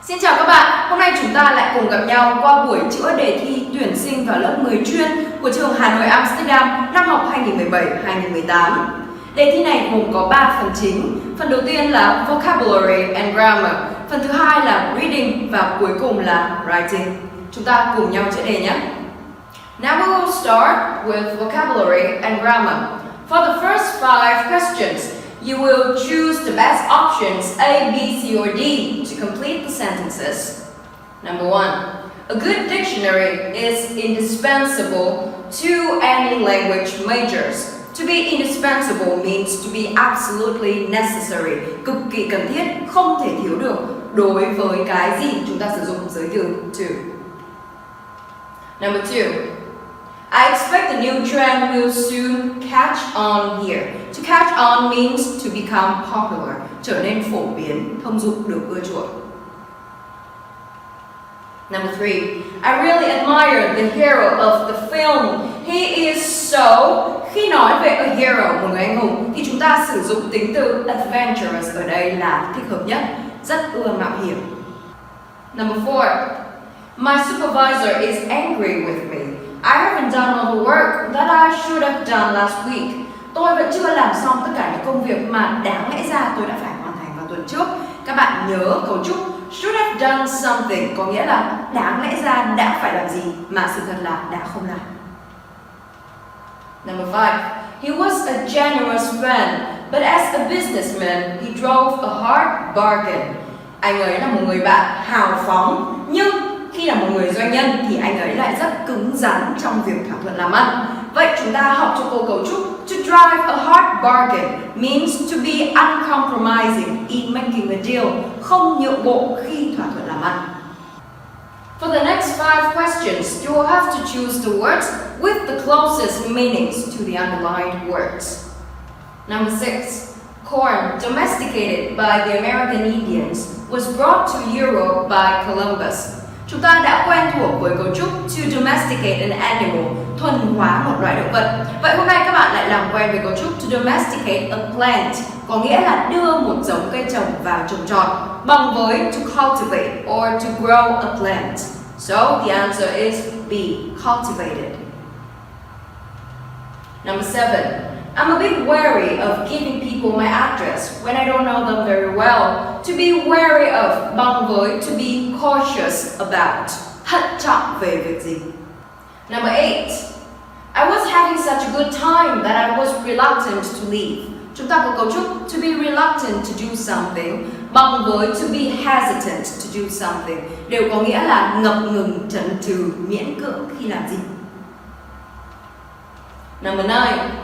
Xin chào các bạn, hôm nay chúng ta lại cùng gặp nhau qua buổi chữa đề thi tuyển sinh vào lớp 10 chuyên của trường Hà Nội Amsterdam năm học 2017-2018. Đề thi này gồm có 3 phần chính. Phần đầu tiên là vocabulary and grammar, phần thứ hai là reading và cuối cùng là writing. Chúng ta cùng nhau chữa đề nhé. Now we will start with vocabulary and grammar. For the first 5 questions, you will choose the best options A, B, C, or D to complete the sentences. Number 1. A good dictionary is indispensable to any language majors. To be indispensable means to be absolutely necessary, cực kỳ cần thiết, không thể thiếu được đối với cái gì chúng ta sử dụng giới từ to. Number 2. I expect the new trend will soon catch on here. To catch on means to become popular, trở nên phổ biến, thông dụng, được ưa chuộng. Number 3. I really admire the hero of the film. He is so... Khi nói về a hero, một người anh hùng, thì chúng ta sử dụng tính từ adventurous ở đây là thích hợp nhất, rất ưa mạo hiểm. Number 4. My supervisor is angry with me. I haven't done all the work that I should have done last week. Tôi vẫn chưa làm xong tất cả những công việc mà đáng lẽ ra tôi đã phải hoàn thành vào tuần trước. Các bạn nhớ cấu trúc should have done something có nghĩa là đáng lẽ ra đã phải làm gì mà sự thật là đã không làm. Number 5. He was a generous friend, but as a businessman, he drove a hard bargain. Anh ấy là một người bạn hào phóng, nhưng khi là một người doanh nhân thì anh ấy lại rất cứng rắn trong việc thỏa thuận làm ăn. Vậy chúng ta học cho cô cấu trúc to drive a hard bargain means to be uncompromising in making a deal, không nhượng bộ khi thỏa thuận làm ăn. For the next 5 questions, you will have to choose the words with the closest meanings to the underlined words. Number 6. Corn, domesticated by the American Indians, was brought to Europe by Columbus. Chúng ta đã quen thuộc với cấu trúc to domesticate an animal, thuần hóa một loại động vật. Vậy hôm nay các bạn lại làm quen với cấu trúc to domesticate a plant, có nghĩa là đưa một giống cây trồng vào trồng trọt, bằng với to cultivate or to grow a plant. So the answer is B, cultivated. Number 7. I'm a bit wary of giving people my address when I don't know them very well. To be wary of bằng với to be cautious about, thận trọng về việc gì. Number 8. I was having such a good time that I was reluctant to leave. Chúng ta có cấu trúc to be reluctant to do something bằng với to be hesitant to do something, đều có nghĩa là ngập ngừng, chần chừ, miễn cưỡng khi làm gì. Number 9.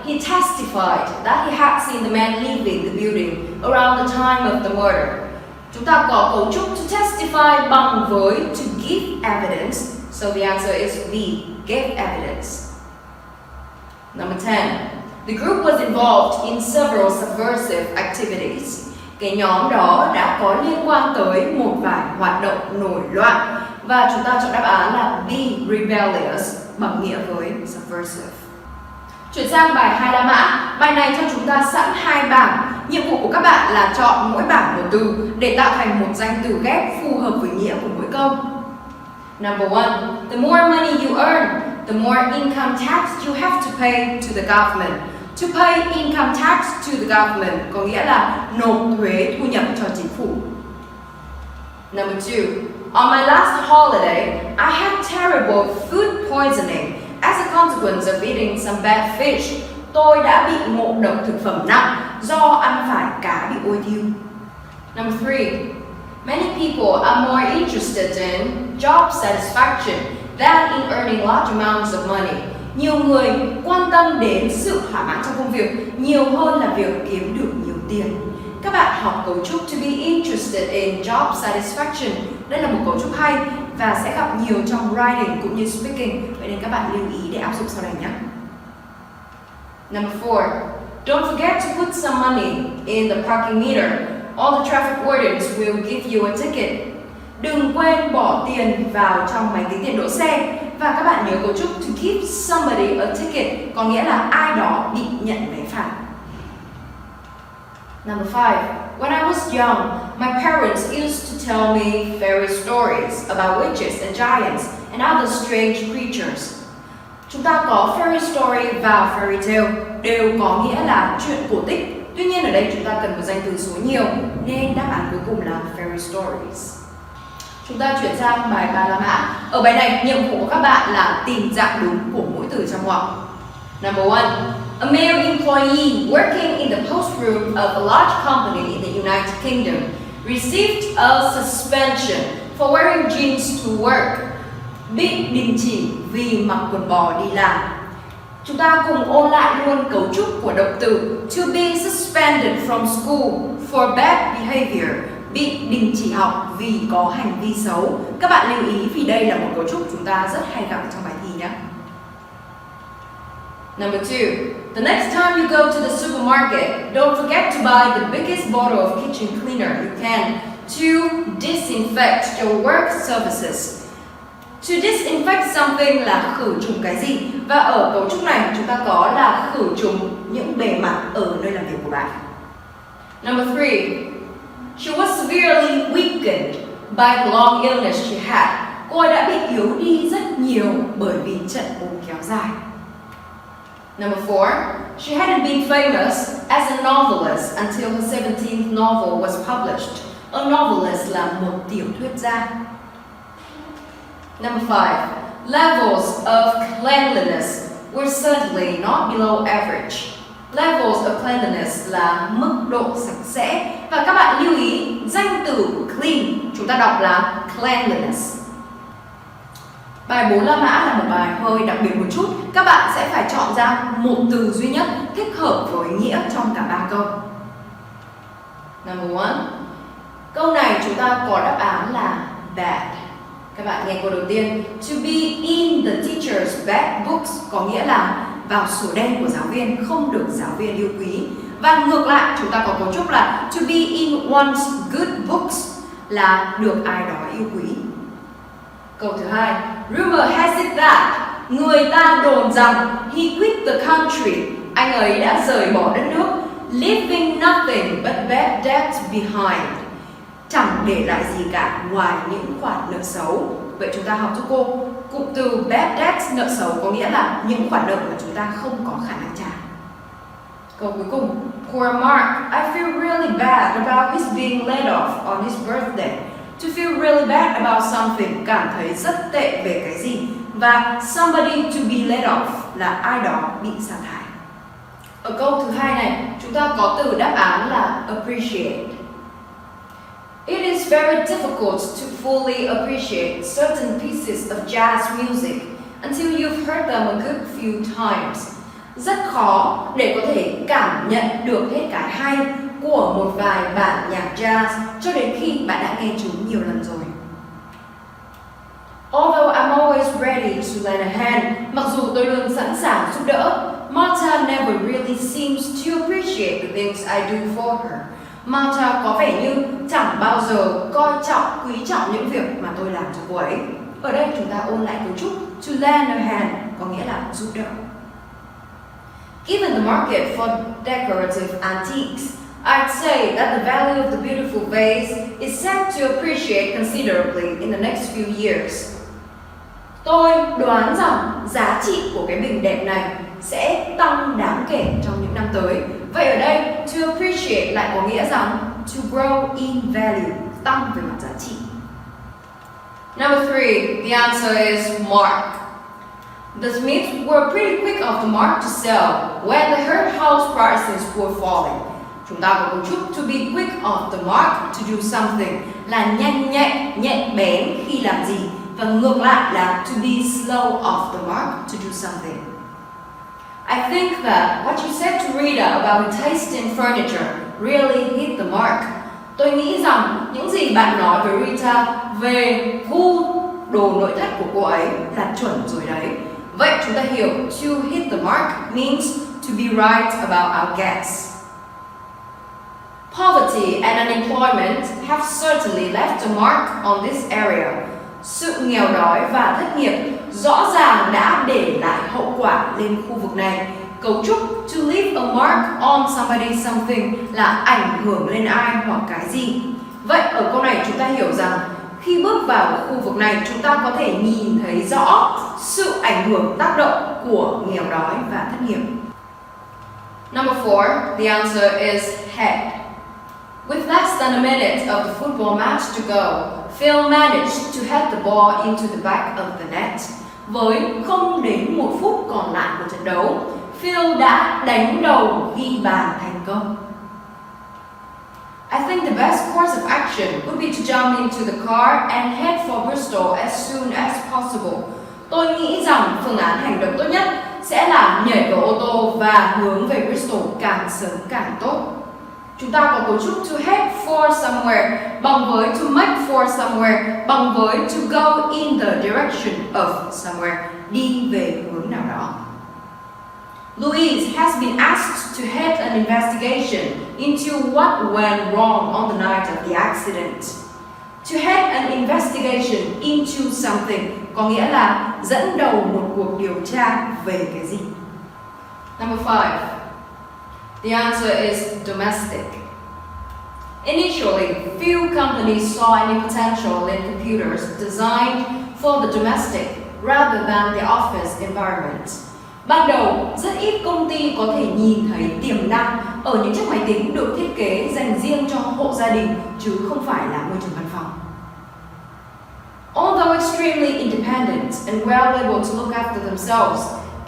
He testified that he had seen the man leaving the building around the time of the murder. Chúng ta có cấu trúc to testify bằng với to give evidence, so the answer is B, gave evidence. Number 10. The group was involved in several subversive activities. Cái nhóm đó đã có liên quan tới một vài hoạt động nổi loạn, và chúng ta chọn đáp án là B, rebellious, bằng nghĩa với subversive. Chuyển sang bài 2 la mã. Bài này cho chúng ta sẵn 2 bảng. Nhiệm vụ của các bạn là chọn mỗi bảng một từ để tạo thành một danh từ ghép phù hợp với nghĩa của mỗi câu. Number 1. The more money you earn, the more income tax you have to pay to the government. To pay income tax to the government có nghĩa là nộp thuế thu nhập cho chính phủ. Number 2. On my last holiday, I had terrible food poisoning as a consequence of eating some bad fish. Tôi đã bị ngộ độc thực phẩm nặng do ăn phải cá bị ôi thiêu. Number 3. Many people are more interested in job satisfaction than in earning large amounts of money. Nhiều người quan tâm đến sự thỏa mãn trong công việc nhiều hơn là việc kiếm được nhiều tiền. Các bạn học cấu trúc to be interested in job satisfaction. Đây là một cấu trúc hay và sẽ gặp nhiều trong writing cũng như speaking. Vậy nên các bạn lưu ý để áp dụng sau này nhé. Number 4. Don't forget to put some money in the parking meter. All the traffic wardens will give you a ticket. Đừng quên bỏ tiền vào trong máy tính tiền đỗ xe. Và các bạn nhớ cấu trúc to give somebody a ticket có nghĩa là ai đó bị nhận vé phạt. Number 5. when I was young, my parents used to tell me fairy stories about witches and giants and other strange creatures. Chúng ta có fairy story và fairy tale đều có nghĩa là chuyện cổ tích. Tuy nhiên ở đây chúng ta cần một danh từ số nhiều nên đáp án cuối cùng là fairy stories. Chúng ta chuyển sang bài 3 la mã. Ở bài này, nhiệm vụ của các bạn là tìm dạng đúng của mỗi từ trong ngoặc. Number 1. A male employee working in the post room of a large company in the United Kingdom received a suspension for wearing jeans to work. Bị đình chỉ vì mặc quần bò đi làm. Chúng ta cùng ôn lại luôn cấu trúc của động từ to be suspended from school for bad behavior. Bị đình chỉ học vì có hành vi xấu. Các bạn lưu ý vì đây là một cấu trúc chúng ta rất hay gặp trong bài thi nhé. Number 2. The next time you go to the supermarket, don't forget to buy the biggest bottle of kitchen cleaner you can to disinfect your work surfaces. To disinfect something là khử trùng cái gì? Và ở cấu trúc này chúng ta có là khử trùng những bề mặt ở nơi làm việc của bạn. Number 3. She was severely weakened by the long illness she had. Cô ấy đã bị yếu đi rất nhiều bởi vì trận ốm kéo dài. Number 4. She hadn't been famous as a novelist until her 17th novel was published. A novelist là một tiểu thuyết gia. Number 5. Levels of cleanliness were certainly not below average. Levels of cleanliness là mức độ sạch sẽ. Và các bạn lưu ý danh từ clean chúng ta đọc là cleanliness. Bài 4 la mã là một bài hơi đặc biệt một chút. Các bạn sẽ phải chọn ra một từ duy nhất thích hợp với nghĩa trong cả 3 câu. Number 1. Câu này chúng ta có đáp án là bad. Các bạn nghe câu đầu tiên. To be in the teacher's bad books có nghĩa là vào sổ đen của giáo viên, không được giáo viên yêu quý. Và ngược lại chúng ta có cấu trúc là to be in one's good books là được ai đó yêu quý. Câu thứ hai. Rumor has it that người ta đồn rằng he quit the country, anh ấy đã rời bỏ đất nước, leaving nothing but bad debts behind, chẳng để lại gì cả ngoài những khoản nợ xấu. Vậy chúng ta học giúp cô cụm từ bad debts, nợ xấu có nghĩa là những khoản nợ mà chúng ta không có khả năng trả. Câu cuối cùng. Poor Mark, I feel really bad about his being laid off on his birthday. To feel really bad about something, cảm thấy rất tệ về cái gì. Và somebody to be laid off là ai đó bị sa thải. Ở câu thứ hai này, chúng ta có từ đáp án là appreciate. It is very difficult to fully appreciate certain pieces of jazz music until you've heard them a good few times. Rất khó để có thể cảm nhận được hết cái hay của một vài bản nhạc jazz cho đến khi bạn đã nghe chúng nhiều lần rồi. Although I'm always ready to lend a hand, mặc dù tôi luôn sẵn sàng giúp đỡ, Martha never really seems to appreciate the things I do for her. Martha có vẻ như chẳng bao giờ coi trọng, quý trọng những việc mà tôi làm cho cô ấy. Ở đây chúng ta ôn lại cấu trúc to lend a hand có nghĩa là giúp đỡ. Given the market for decorative antiques, I'd say that the value of the beautiful vase is set to appreciate considerably in the next few years. Tôi đoán rằng giá trị của cái bình đẹp này sẽ tăng đáng kể trong những năm tới. Vậy ở đây, to appreciate lại có nghĩa rằng to grow in value, tăng về mặt giá trị. Number 3, the answer is Mark. The Smiths were pretty quick off the mark to sell when they heard house prices were falling. Chúng ta có cấu trúc to be quick off the mark to do something là nhanh nhạy, nhạy bén khi làm gì. Và ngược lại là to be slow off the mark to do something. I think that what you said to Rita about her taste in furniture really hit the mark. Tôi nghĩ rằng những gì bạn nói với Rita về gu đồ nội thất của cô ấy là chuẩn rồi đấy. Vậy chúng ta hiểu to hit the mark means to be right about our guess. Poverty and unemployment have certainly left a mark on this area. Sự nghèo đói và thất nghiệp rõ ràng đã để lại hậu quả lên khu vực này. cấu trúc to leave a mark on somebody something là ảnh hưởng lên ai hoặc cái gì. Vậy ở câu này chúng ta hiểu rằng khi bước vào khu vực này chúng ta có thể nhìn thấy rõ sự ảnh hưởng tác động của nghèo đói và thất nghiệp. Number 4, the answer is head. With less than a minute of the football match to go, Phil managed to head the ball into the back of the net. Với không đến 1 phút còn lại của trận đấu, Phil đã đánh đầu ghi bàn thành công. I think the best course of action would be to jump into the car and head for Bristol as soon as possible. Tôi nghĩ rằng phương án hành động tốt nhất sẽ là nhảy vào ô tô và hướng về Bristol càng sớm càng tốt. Chúng ta có cấu trúc to head for somewhere bằng với to make for somewhere bằng với to go in the direction of somewhere, đi về hướng nào đó. Louise has been asked to head an investigation into what went wrong on the night of the accident. To head an investigation into something có nghĩa là dẫn đầu một cuộc điều tra về cái gì. Number 5. The answer is domestic. Initially, few companies saw any potential in computers designed for the domestic rather than the office environment. Ban đầu, rất ít công ty có thể nhìn thấy tiềm năng ở những chiếc máy tính được thiết kế dành riêng cho hộ gia đình chứ không phải là môi trường văn phòng. Although extremely independent and well able to look after themselves,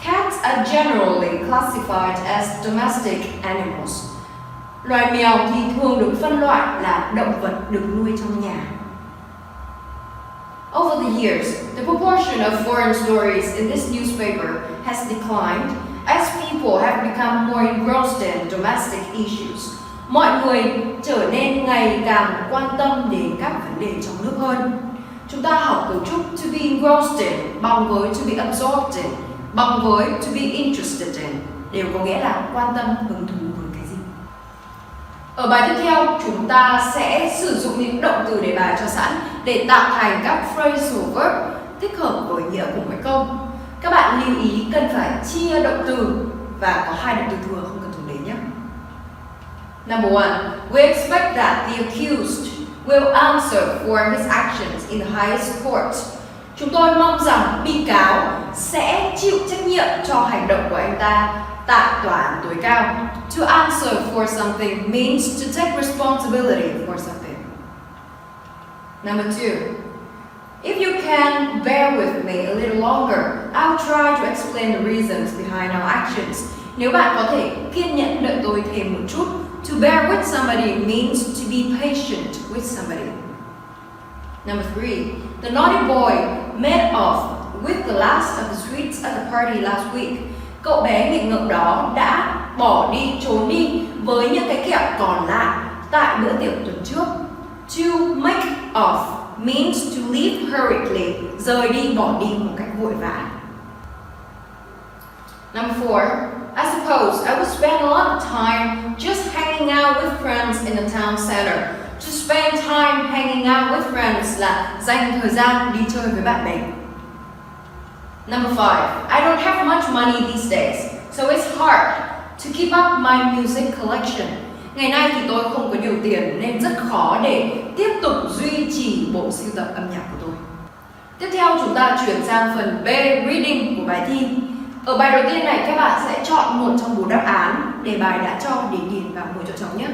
cats are generally classified as domestic animals. Loài mèo thì thường được phân loại là động vật được nuôi trong nhà. Over the years, the proportion of foreign stories in this newspaper has declined as people have become more engrossed in domestic issues. Mọi người trở nên ngày càng quan tâm đến các vấn đề trong nước hơn. Chúng ta học cấu trúc to be engrossed in bằng với to be absorbed in bằng với to be interested in đều có nghĩa là quan tâm, hứng thú với cái gì. Ở bài tiếp theo, chúng ta sẽ sử dụng những động từ đề bài cho sẵn để tạo thành các phrasal verb thích hợp với nghĩa của mỗi câu. Các bạn lưu ý cần phải chia động từ và có 2 động từ thừa không cần dùng đến nhé. Number 1. We expect that the accused will answer for his actions in the highest court. Chúng tôi mong rằng bị cáo sẽ chịu trách nhiệm cho hành động của anh ta tại tòa án tối cao. To answer for something means to take responsibility for something. Number 2. If you can bear with me a little longer, I'll try to explain the reasons behind our actions. Nếu bạn có thể kiên nhẫn đợi tôi thêm một chút, to bear with somebody means to be patient with somebody. Number 3. The naughty boy made off with the last of the sweets at the party last week. Cậu bé nghịch ngợm đó đã bỏ đi, trốn đi với những cái kẹo còn lại tại bữa tiệc tuần trước. To make off means to leave hurriedly, rời đi, bỏ đi một cách vội vã. Number 4. I suppose I would spend a lot of time just hanging out with friends in the town center. To spend time hanging out with friends là dành thời gian đi chơi với bạn bè. Number 5. I don't have much money these days, so it's hard to keep up my music collection. Ngày nay thì tôi không có nhiều tiền nên rất khó để tiếp tục duy trì bộ sưu tập âm nhạc của tôi. Tiếp theo chúng ta chuyển sang phần B, reading của bài thi. Ở bài đầu tiên này các bạn sẽ chọn một trong 4 đáp án đề bài đã cho để điền vào mỗi chỗ trống nhé.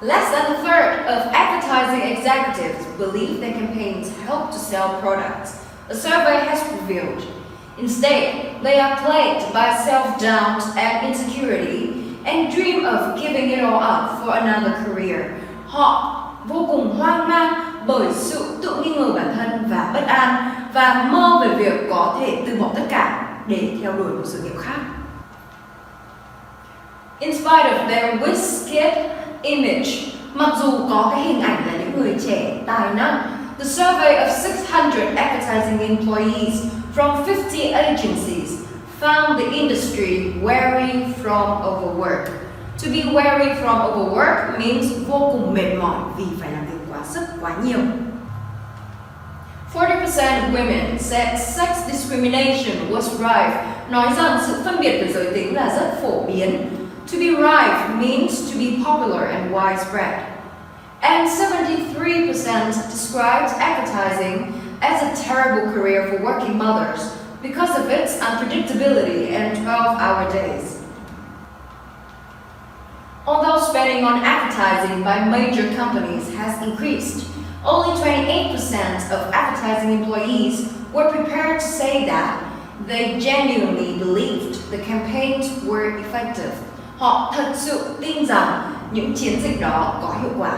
Less than a third of advertising executives believe their campaigns help to sell products, a survey has revealed. Instead, they are plagued by self-doubt and insecurity and dream of giving it all up for another career. Họ vô cùng hoang mang bởi sự tự nghi ngờ bản thân và bất an và mơ về việc có thể từ bỏ tất cả để theo đuổi một sự nghiệp khác. In spite of their whisked image, mặc dù có cái hình ảnh là những người trẻ tài năng, the survey of 600 advertising employees from 50 agencies found the industry weary from overwork. To be weary from overwork means vô cùng mệt mỏi vì phải làm việc quá sức, quá nhiều. 40% of women said sex discrimination was rife nói rằng sự phân biệt về giới tính là rất phổ biến. To be rife means to be popular and widespread. And 73% described advertising as a terrible career for working mothers because of its unpredictability and 12-hour days. Although spending on advertising by major companies has increased, only 28% of advertising employees were prepared to say that they genuinely believed the campaigns were effective. Họ thật sự tin rằng những chiến dịch đó có hiệu quả.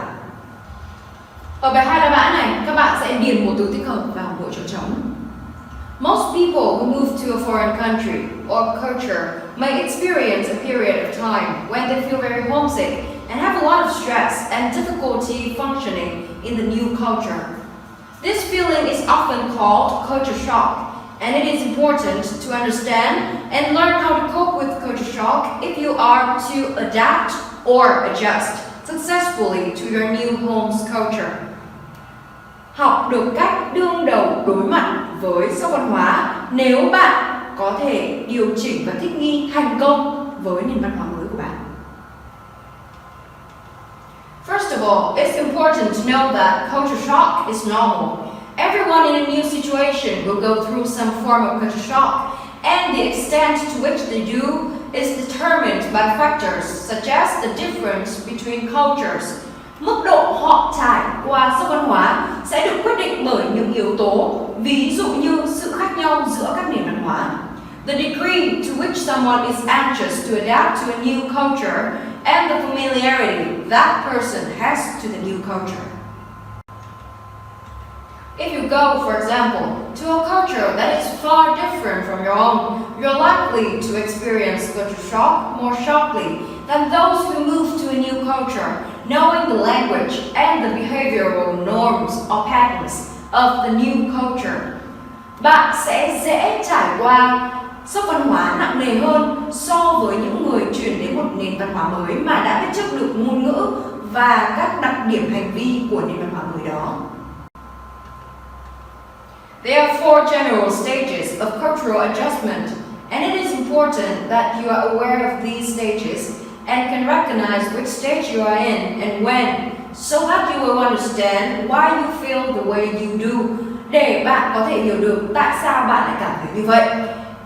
Ở bài 2 la mã này, các bạn sẽ điền một từ tích hợp vào mỗi chỗ trống. Most people who move to a foreign country or culture may experience a period of time when they feel very homesick and have a lot of stress and difficulty functioning in the new culture. This feeling is often called culture shock, and it is important to understand and learn how to cope with culture shock if you are to adapt or adjust successfully to your new home's culture. Học được cách đương đầu đối mặt với sốc văn hóa nếu bạn có thể điều chỉnh và thích nghi thành công với nền văn hóa mới của bạn. First of all, it's important to know that culture shock is normal. Everyone in a new situation will go through some form of culture shock, and the extent to which they do is determined by factors such as the difference between cultures. Mức độ họ trải qua sốc văn hóa sẽ được quyết định bởi những yếu tố, ví dụ như sự khác nhau giữa các nền văn hóa. The degree to which someone is anxious to adapt to a new culture and the familiarity that person has to the new culture. If you go, for example, to a culture that is far different from your own, you're likely to experience culture shock more sharply than those who move to a new culture, knowing the language and the behavioral norms or patterns of the new culture. Bạn sẽ dễ trải qua sốc văn hóa nặng nề hơn so với những người chuyển đến một nền văn hóa mới mà đã biết trước được ngôn ngữ và các đặc điểm hành vi của nền văn hóa mới đó. There are 4 general stages of cultural adjustment, and it is important that you are aware of these stages and can recognize which stage you are in and when, so that you will understand why you feel the way you do, để bạn có thể hiểu được tại sao bạn lại cảm thấy như vậy,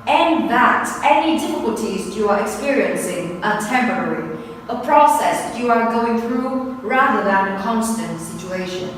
and that any difficulties you are experiencing are temporary, a process you are going through rather than a constant situation.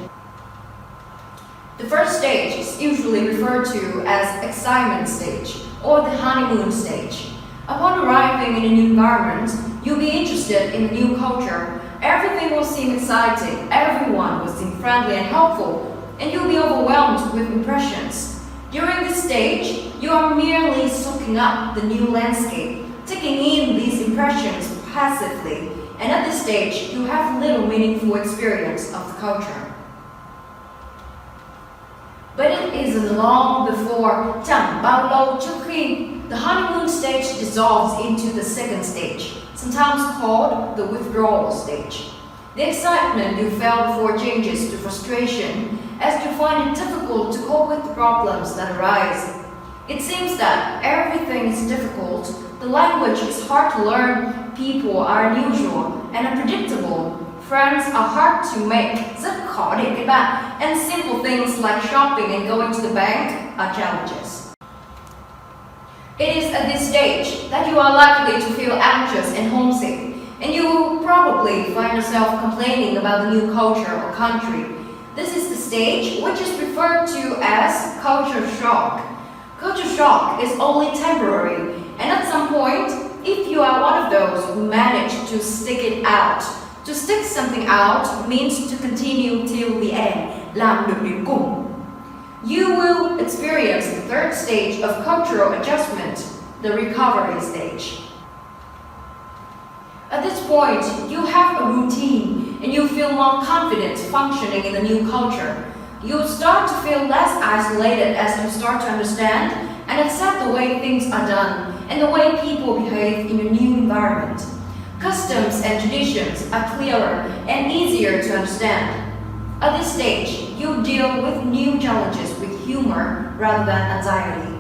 The first stage is usually referred to as excitement stage or the honeymoon stage. Upon arriving in a new environment, you'll be interested in a new culture. Everything will seem exciting, everyone will seem friendly and helpful, and you'll be overwhelmed with impressions. During this stage, you are merely soaking up the new landscape, taking in these impressions passively, and at this stage, you have little meaningful experience of the culture. But it isn't long before, chẳng bao lâu trước khi, the honeymoon stage dissolves into the second stage, sometimes called the withdrawal stage. The excitement you felt before changes to frustration as you find it difficult to cope with the problems that arise. It seems that everything is difficult, the language is hard to learn, people are unusual and unpredictable, friends are hard to make, rất khó để kết bạn, and simple things like shopping and going to the bank are challenges. It is at this stage that you are likely to feel anxious and homesick, and you will probably find yourself complaining about the new culture or country. This is the stage which is referred to as culture shock. Culture shock is only temporary, and at some point, if you are one of those who manage to stick it out, to stick something out means to continue till the end, làm được đến cùng. You will experience the third stage of cultural adjustment, the recovery stage. At this point, you have a routine and you feel more confident functioning in the new culture. You start to feel less isolated as you start to understand and accept the way things are done and the way people behave in your new environment. Customs and traditions are clearer and easier to understand. At this stage, you deal with new challenges with humor rather than anxiety.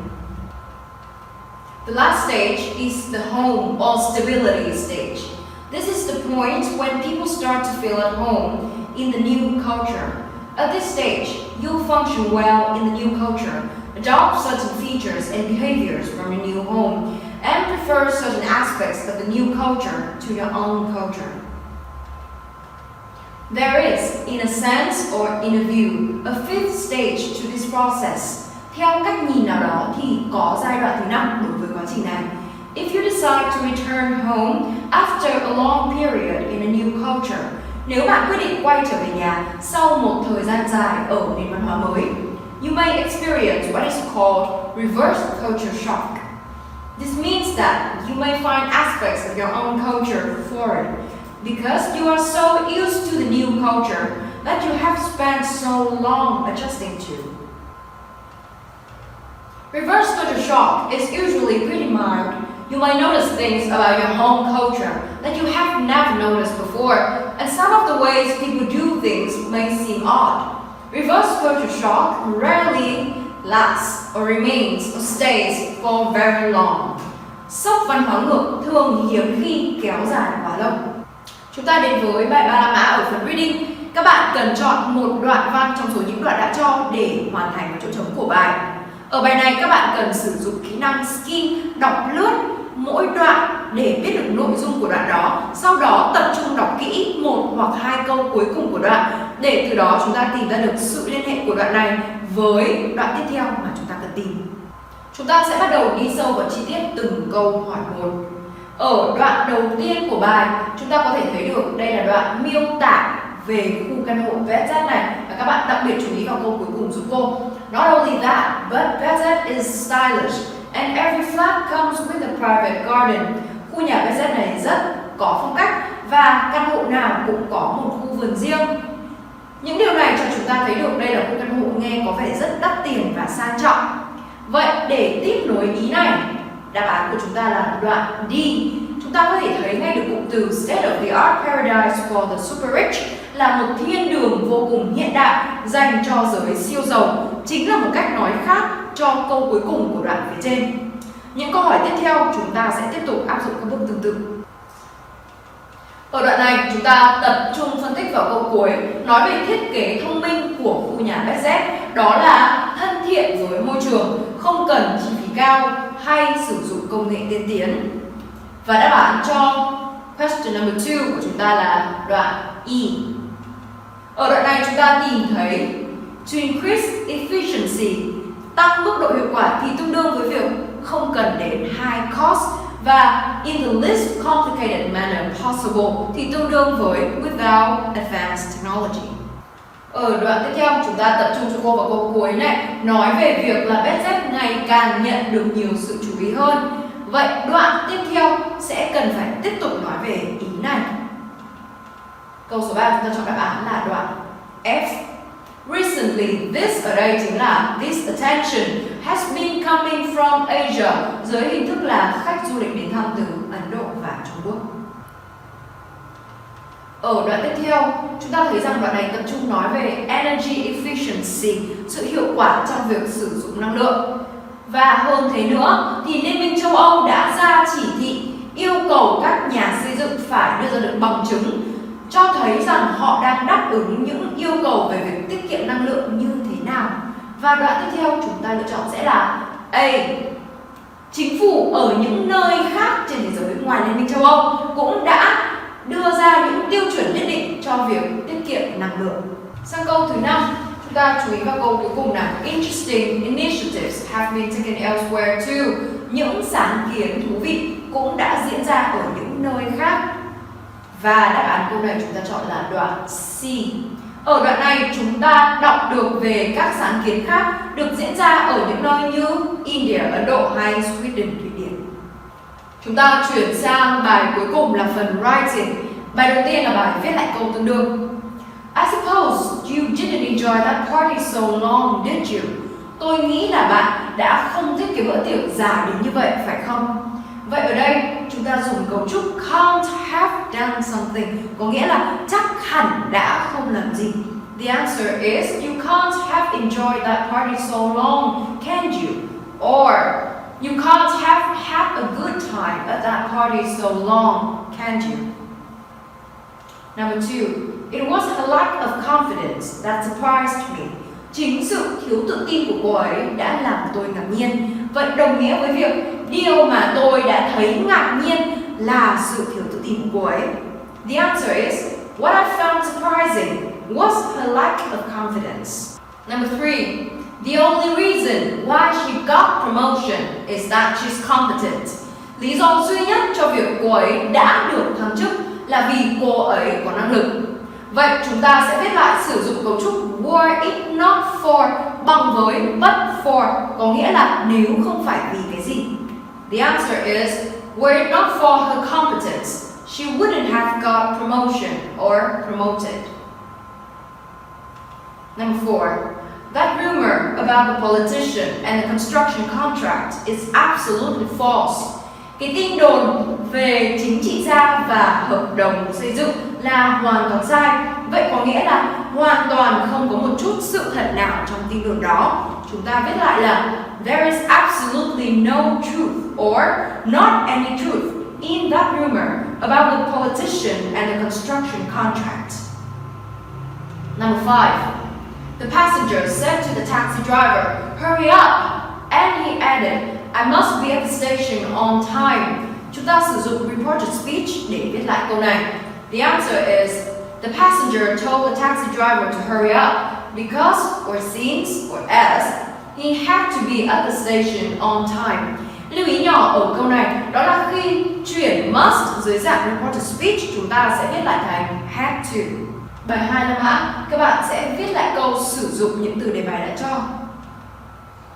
The last stage is the home or stability stage. This is the point when people start to feel at home in the new culture. At this stage, you'll function well in the new culture, adopt certain features and behaviors from your new home, and prefer certain aspects of the new culture to your own culture. There is, in a sense or in a view, a fifth stage to this process. Theo cách nhìn nào đó thì có giai đoạn thứ 5 đối với quá trình này. If you decide to return home after a long period in a new culture, nếu bạn quyết định quay trở về nhà sau một thời gian dài ở nền văn hóa mới, you may experience what is called reverse culture shock. This means that you may find aspects of your own culture foreign because you are so used to the new culture that you have spent so long adjusting to. Reverse culture shock is usually pretty mild. You might notice things about your home culture that you have never noticed before, and some of the ways people do things may seem odd. Reverse culture shock rarely lasts or remains or stays for very long. Sốc văn hóa ngược thường hiếm khi kéo dài quá lâu. Chúng ta đến với bài 35 mã ở phần reading. Các bạn cần chọn một đoạn văn trong số những đoạn đã cho để hoàn thành một chỗ trống của bài. Ở bài này các bạn cần sử dụng kỹ năng skim, đọc lướt mỗi đoạn để biết được nội dung của đoạn đó. Sau đó tập trung đọc kỹ một hoặc hai câu cuối cùng của đoạn để từ đó chúng ta tìm ra được sự liên hệ của đoạn này với đoạn tiếp theo mà chúng ta cần tìm. Chúng ta sẽ bắt đầu đi sâu vào chi tiết từng câu hỏi một. Ở đoạn đầu tiên của bài, chúng ta có thể thấy được đây là đoạn miêu tả về khu căn hộ VZ này, và các bạn đặc biệt chú ý vào câu cuối cùng giúp cô. Not only that, but VZ is stylish and every flat comes with a private garden. Khu nhà VZ này rất có phong cách và căn hộ nào cũng có một khu vườn riêng. Những điều này cho chúng ta thấy được đây là khu căn hộ nghe có vẻ rất đắt tiền và sang trọng. Vậy để tiếp nối ý này, đáp án của chúng ta là đoạn D. Chúng ta có thể thấy ngay được cụm từ state of the art paradise for the super rich là một thiên đường vô cùng hiện đại dành cho giới siêu giàu, chính là một cách nói khác cho câu cuối cùng của đoạn phía trên. Những câu hỏi tiếp theo chúng ta sẽ tiếp tục áp dụng các bước tương tự. Ở đoạn này chúng ta tập trung phân tích vào câu cuối, nói về thiết kế thông minh của khu nhà VZ, đó là thân thiện với môi trường, không cần chi phí cao hay sử dụng công nghệ tiên tiến. Và đáp án cho question number 2 của chúng ta là đoạn E. Ở đoạn này chúng ta tìm thấy to increase efficiency, tăng mức độ hiệu quả thì tương đương với việc không cần đến high cost, và in the least complicated manner possible thì tương đương với without advanced technology. Ở đoạn tiếp theo chúng ta tập trung cho cô vào câu cuối này, nói về việc là VZ ngày càng nhận được nhiều sự chú ý hơn. Vậy đoạn tiếp theo sẽ cần phải tiếp tục nói về ý này. Câu số 3 chúng ta chọn đáp án là đoạn F. Recently, this ở đây chính là this attention has been coming from Asia, dưới hình thức là khách du lịch đến thăm từ Ấn Độ và Trung Quốc. Ở đoạn tiếp theo, chúng ta thấy rằng đoạn này tập trung nói về energy efficiency, sự hiệu quả trong việc sử dụng năng lượng. Và hơn thế nữa thì Liên minh châu Âu đã ra chỉ thị yêu cầu các nhà xây dựng phải đưa ra được bằng chứng cho thấy rằng họ đang đáp ứng những yêu cầu về việc tiết kiệm năng lượng như thế nào. Và đoạn tiếp theo chúng ta lựa chọn sẽ là A. Chính phủ ở những nơi khác trên thế giới ngoài Liên minh châu Âu cũng đã đưa ra những tiêu chuẩn nhất định cho việc tiết kiệm năng lượng. Sang câu thứ 5, chúng ta chú ý vào câu cuối cùng là interesting initiatives have been taken elsewhere too. Những sáng kiến thú vị cũng đã diễn ra ở những nơi khác. Và đáp án câu này chúng ta chọn là đoạn C. Ở đoạn này chúng ta đọc được về các sáng kiến khác được diễn ra ở những nơi như India, Ấn Độ hay Sweden, Thụy Điển. Chúng ta chuyển sang bài cuối cùng là phần writing. Bài đầu tiên là bài viết lại câu tương đương. I suppose you didn't enjoy that party so long, did you? Tôi nghĩ là bạn đã không thích cái bữa tiệc dài đến như vậy, phải không? Vậy ở đây chúng ta dùng cấu trúc can't have done something, có nghĩa là chắc hẳn đã không làm gì. The answer is you can't have enjoyed that party so long, can you? Or You can't have had a good time at that party so long, can you? Number 2. It was her lack of confidence that surprised me. Chính sự thiếu tự tin của cô ấy đã làm tôi ngạc nhiên. Vậy đồng nghĩa với việc điều mà tôi đã thấy ngạc nhiên là sự thiếu tự tin của cô ấy. The answer is, what I found surprising was her lack of confidence. Number 3. The only reason why she got promotion is that she's competent. Lý do duy nhất cho việc cô ấy đã được thăng chức là vì cô ấy có năng lực. Vậy chúng ta sẽ viết lại sử dụng cấu trúc were it not for bằng với but for, có nghĩa là nếu không phải vì cái gì. The answer is, were it not for her competence, she wouldn't have got promotion or promoted. Number 4. That rumor about the politician and the construction contract is absolutely false. Cái tin đồn về chính trị gia và hợp đồng xây dựng là hoàn toàn sai. Vậy có nghĩa là hoàn toàn không có một chút sự thật nào trong tin đồn đó. Chúng ta viết lại là there is absolutely no truth or not any truth in that rumor about the politician and the construction contract. Number 5. The passenger said to the taxi driver, "Hurry up," and he added, "I must be at the station on time." Chúng ta sử dụng reported speech để viết lại câu này. The answer is, the passenger told the taxi driver to hurry up because, or since, or as, he had to be at the station on time. Lưu ý nhỏ ở câu này đó là khi chuyển must dưới dạng reported speech, chúng ta sẽ viết lại thành had to. Bài 2 các bạn sẽ viết lại câu sử dụng những từ đề bài đã cho.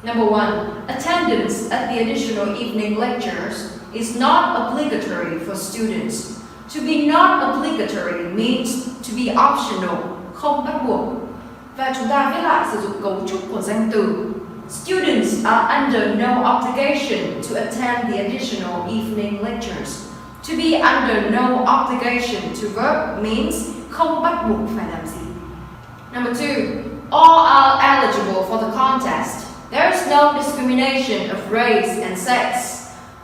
Number 1. Attendance at the additional evening lectures is not obligatory for students. To be not obligatory means to be optional, không bắt buộc. Và chúng ta viết lại sử dụng cấu trúc của danh từ. Students are under no obligation to attend the additional evening lectures. To be under no obligation to work means không bắt buộc phải làm gì. Number 2. All are eligible for the contest. There is no discrimination of race and sex.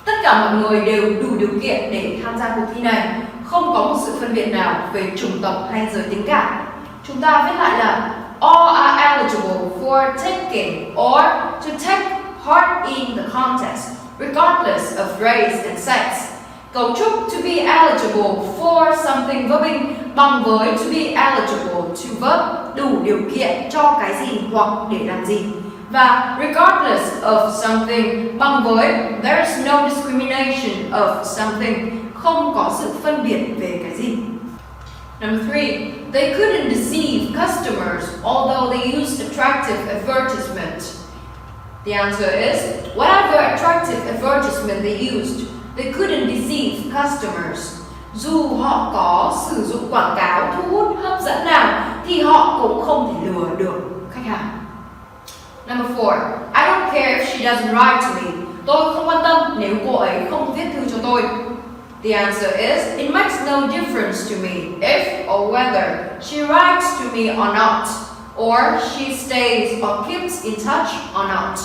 Tất cả mọi người đều đủ điều kiện để tham gia cuộc thi này. Không có một sự phân biệt nào về chủng tộc hay giới tính cả. Chúng ta viết lại là all are eligible for taking or to take part in the contest, regardless of race and sex. Cấu trúc to be eligible for something verbing bằng với to be eligible to verb, đủ điều kiện cho cái gì hoặc để làm gì. Và regardless of something bằng với there is no discrimination of something, không có sự phân biệt về cái gì. Number 3. They couldn't deceive customers although they used attractive advertisement. The answer is, whatever attractive advertisement they used, they couldn't deceive customers. Dù họ có sử dụng quảng cáo thu hút hấp dẫn nào thì họ cũng không thể lừa được khách hàng. Number 4. I don't care if she doesn't write to me. Tôi không quan tâm nếu cô ấy không viết thư cho tôi. The answer is, it makes no difference to me if or whether she writes to me or not, or she stays or keeps in touch or not.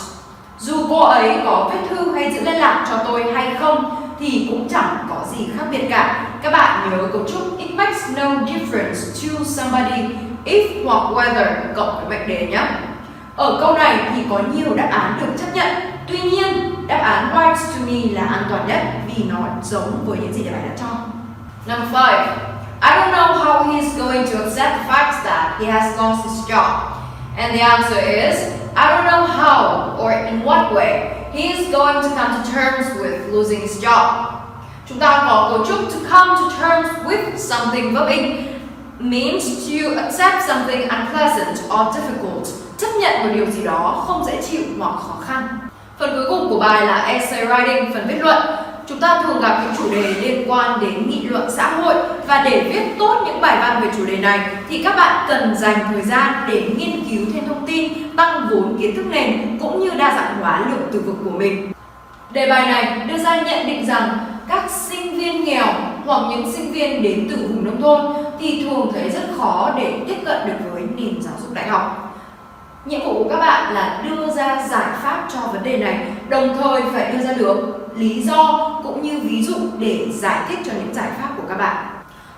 Dù cô ấy có viết thư hay giữ liên lạc cho tôi hay không thì cũng chẳng có gì khác biệt cả. Các bạn nhớ cấu trúc it makes no difference to somebody if hoặc whether cộng với mệnh đề nhé. Ở câu này thì có nhiều đáp án được chấp nhận. Tuy nhiên, đáp án writes to me là an toàn nhất vì nó giống với những gì đề bài đã cho. Number 5. I don't know how he is going to accept the fact that he has lost his job. And the answer is, I don't know how or in what way he is going to come to terms with losing his job. Chúng ta có cấu trúc to come to terms with something verbing means to accept something unpleasant or difficult. Chấp nhận một điều gì đó không dễ chịu hoặc khó khăn. Phần cuối cùng của bài là essay writing, phần viết luận. Chúng ta thường gặp những chủ đề liên quan đến nghị luận xã hội và để viết tốt những bài văn về chủ đề này thì các bạn cần dành thời gian để nghiên cứu thêm thông tin, tăng vốn kiến thức nền cũng như đa dạng hóa lượng từ vựng của mình. Đề bài này đưa ra nhận định rằng các sinh viên nghèo hoặc những sinh viên đến từ vùng nông thôn thì thường thấy rất khó để tiếp cận được với nền giáo dục đại học. Nhiệm vụ của các bạn là đưa ra giải pháp cho vấn đề này đồng thời phải đưa ra được lý do cũng như ví dụ để giải thích cho những giải pháp của các bạn.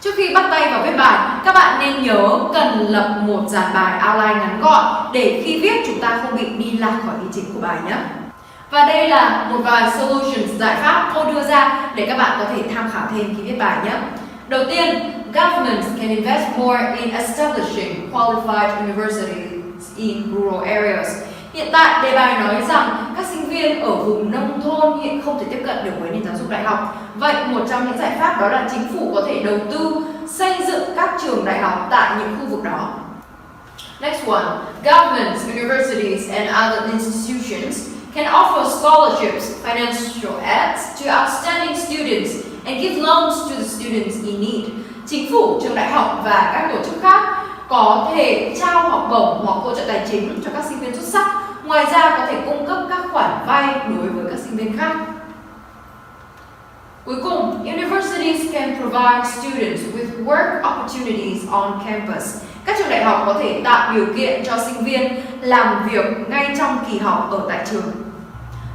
Trước khi bắt tay vào viết bài, các bạn nên nhớ cần lập một dàn bài outline ngắn gọn để khi viết chúng ta không bị đi lạc khỏi ý chính của bài nhé. Và đây là một vài solutions, giải pháp cô đưa ra để các bạn có thể tham khảo thêm khi viết bài nhé. Đầu tiên, governments can invest more in establishing qualified universities in rural areas. Hiện tại, đề bài nói rằng các sinh viên ở vùng nông thôn hiện không thể tiếp cận được với nền giáo dục đại học. Vậy một trong những giải pháp đó là chính phủ có thể đầu tư xây dựng các trường đại học tại những khu vực đó. Next one, governments, universities and other institutions can offer scholarships, financial aids to outstanding students and give loans to the students in need. Chính phủ, trường đại học và các tổ chức khác có thể trao học bổng hoặc hỗ trợ tài chính cho các sinh viên xuất sắc. Ngoài ra có thể cung cấp các khoản vay đối với các sinh viên khác. Cuối cùng, universities can provide students with work opportunities on campus. Các trường đại học có thể tạo điều kiện cho sinh viên làm việc ngay trong kỳ học ở tại trường.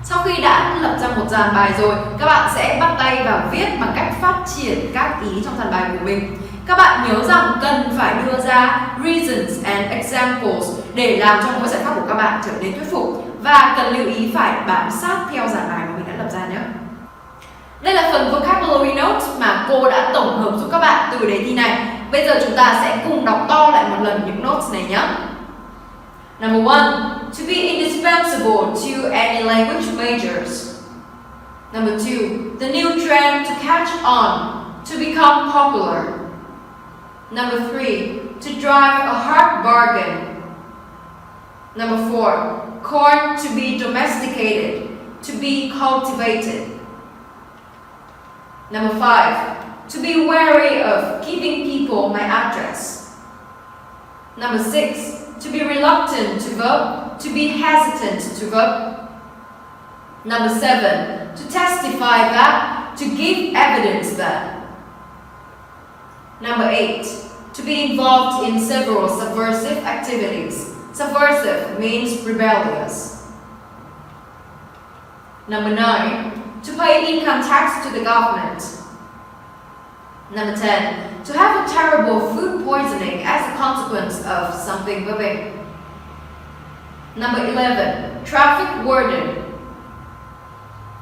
Sau khi đã lập ra một dàn bài rồi, các bạn sẽ bắt tay vào viết bằng cách phát triển các ý trong dàn bài của mình. Các bạn nhớ rằng cần phải đưa ra reasons and examples để làm cho mỗi giải pháp của các bạn trở nên thuyết phục, và cần lưu ý phải bám sát theo dàn bài mà mình đã lập ra nhé. Đây là phần vocabulary notes mà cô đã tổng hợp giúp các bạn từ đề thi này. Bây giờ chúng ta sẽ cùng đọc to lại một lần những notes này nhé. Number 1. To be indispensable to any language majors. Number 2. The new trend to catch on, to become popular. Number 3. To drive a hard bargain. Number 4. Corn to be domesticated, to be cultivated. Number 5. To be wary of giving people my address. Number 6. To be reluctant to vote, to be hesitant to vote. Number 7. To testify that, to give evidence that. Number 8. To be involved in several subversive activities. Subversive means rebellious. Number 9. To pay income tax to the government. Number 10. To have a terrible food poisoning as a consequence of something whipping. Number 11. Traffic warden.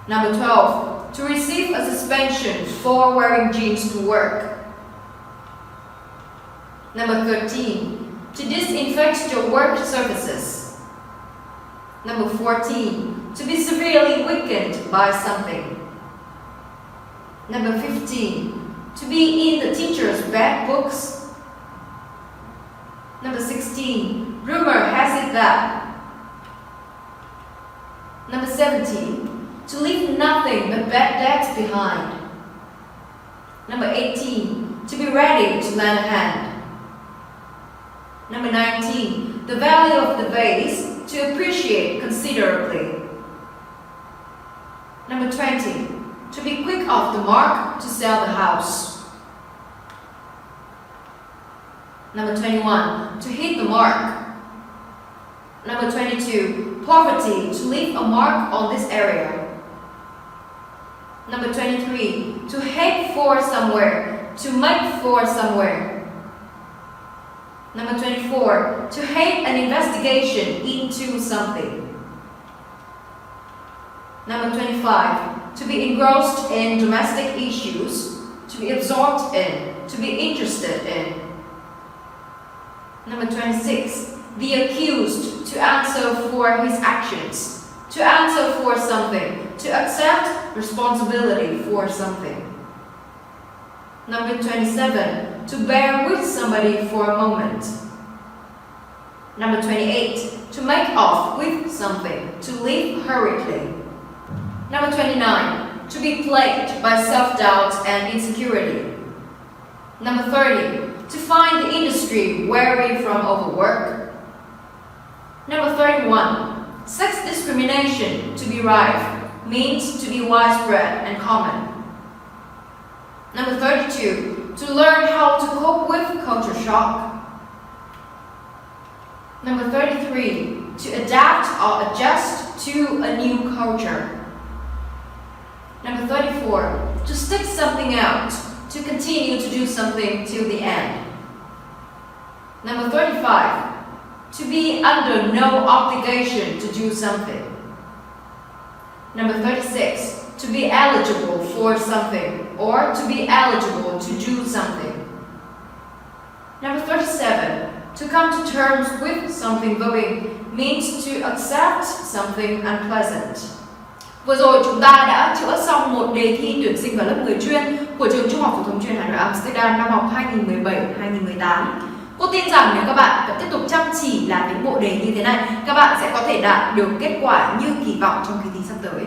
Number 12. To receive a suspension for wearing jeans to work. Number 13. To disinfect your work surfaces. Number 14. To be severely weakened by something. Number 15. To be in the teacher's bad books. Number 16. Rumor has it that. Number 17. To leave nothing but bad debts behind. Number 18. To be ready to lend a hand. Number 19. The value of the vase to appreciate considerably. Number 20. To be quick off the mark to sell the house. Number 21. To hit the mark. Number 22. Poverty, to leave a mark on this area. Number 23. To head for somewhere, to make for somewhere. Number 24. To head an investigation into something. Number 25. To be engrossed in domestic issues, to be absorbed in, to be interested in. Number 26. The accused, to answer for his actions, to answer for something, to accept responsibility for something. Number 27. To bear with somebody for a moment. Number 28. To make off with something, to leave hurriedly. Number 29. To be plagued by self-doubt and insecurity. Number 30. To find the industry weary from overwork. Number 31. Sex discrimination, to be rife, means to be widespread and common. Number 32. To learn how to cope with culture shock. Number 33. To adapt or adjust to a new culture. Number 34, to stick something out, to continue to do something till the end. Number 35, to be under no obligation to do something. Number 36, to be eligible for something or to be eligible to do something. Number 37, to come to terms with something voting means to accept something unpleasant. Vừa rồi chúng ta đã chữa xong một đề thi tuyển sinh vào lớp 10 chuyên của trường Trung học phổ thông chuyên Hà Nội Amsterdam năm học 2017-2018. Cô tin rằng nếu các bạn vẫn tiếp tục chăm chỉ làm những bộ đề như thế này, các bạn sẽ có thể đạt được kết quả như kỳ vọng trong kỳ thi sắp tới.